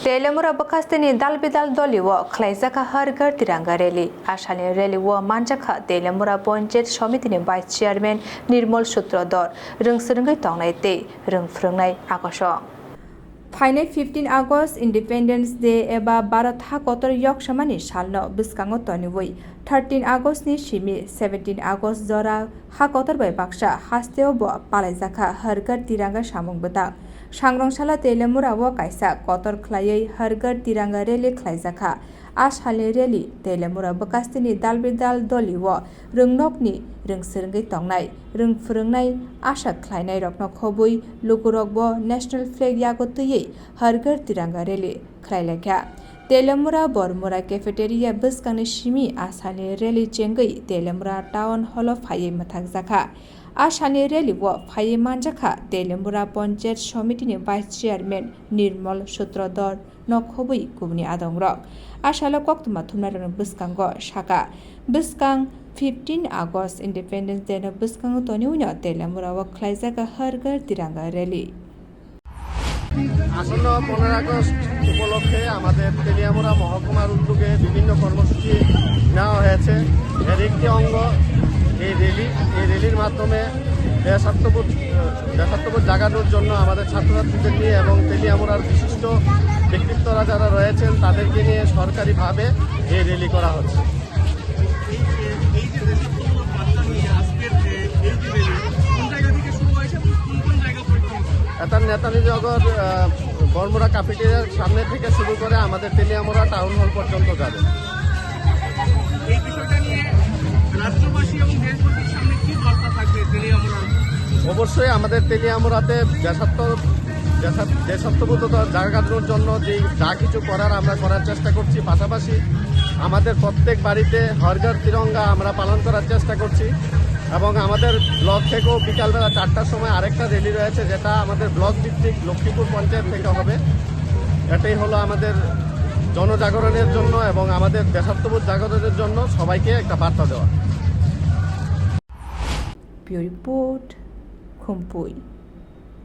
तेलमुरा बखास्तेनि दालबिदाल दलिव खलाइजाखा हरगर Tiranga rally आसानि rally व मानजाखा Teliamura panchayat समितिनि vice chairman Nirmal Sutradhar रोंसोरंगै तंनाय ते रोंफ्रोंनाय आकर्षण फाइनाय 15 आगस्ट इंडिपेंडेंस डे एबा भारत हाकतर यकसमानि सालनो बिस्कांगो तनिवै 13 आगस्ट नि सिमि 17 आगस्ट जरा हाकतर बै बाक्सा हास्तेव ब पालाइजाखा हरगर तिरंगा सामुं बता सांग्रंसाला तेलमुरा व कायसा कतर खलायै हरगर तिरंगा रैली खलाइजाखा आसालनि रैली तेलमुरा बकास्तिनि दालबिदाल दलि व रोंनकनि रोंसोरंगै तंनाय रोंफोरोंनाय आसा खलायनाय रकनो खबै लुगुरक ब नेशनल फ्लैग यागतयै हरगर तिरंगा रैली खलायलायखा तेलमुरा बरमुरा कैफेटेरिया बिस्कांनि सिमि आसालनि रैली चेंगै तेलमुरा टाउन हल फायै मथाकजाखा आसानि रैली व फायै मानजाखा तेलमुरा पंचायत समितिनि भाइस चेयारमैन निर्मल सूत्रधर नखबै गुबुनि आदंरक आसाला कक्तमा थुमनारनो बिस्कांग साका बिस्कां 15 आगस्ट इंडिपेंडेंस डे नो बिस्कांग तनि उनो तेलमुरा व खलाइजाखा हरगर तिरंगा रैली আসন্ন 15 আগস্ট উপলক্ষে আমাদের তেলিয়ামুড়া মহকুমার উদ্যোগে বিভিন্ন কর্মসূচি নেওয়া হয়েছে এর একটি অঙ্গ এই র্যালির মাধ্যমে দেশাত্মবোধ জাগানোর জন্য আমাদের ছাত্রছাত্রীদের নিয়ে এবং তেলিয়ামুড়ার বিশিষ্ট ব্যক্তিত্বরা যারা রয়েছেন তাদেরকে নিয়ে সরকারিভাবে এই র্যালি করা হচ্ছে। এটা নেতাজিনগর বরমুরা ক্যাফেটেরিয়ার সামনে থেকে শুরু করে আমাদের তেলিয়ামুড়া টাউন হল পর্যন্ত যাবে। এই বিষয়টা নিয়ে রাষ্ট্রবাসী এবং দেশবাসীর সামনে কি বার্তা থাকবে তেলিয়ামুড়ার? অবশ্যই আমাদের তেলিয়ামুড়াতে দেশাত্মবোধ জাগানোর জন্য যে যা কিছু করার আমরা করার চেষ্টা করছি, পাশাপাশি আমাদের প্রত্যেক বাড়িতে হরঘর তিরঙ্গা আমরা পালন করার চেষ্টা করছি এবং আমাদের ব্লক থেকেও বিকালবেলা 4টার সময় আরেকটা র্যালি রয়েছে যেটা আমাদের ব্লক ভিত্তিক লক্ষ্মীপুর পঞ্চায়েত থেকে হবে। এটাই হলো আমাদের জনজাগরণের জন্য এবং আমাদের দেশাত্মবোধ জাগরণের জন্য সবাইকে একটা বার্তা দেওয়া। রিপোর্ট খুমপুই।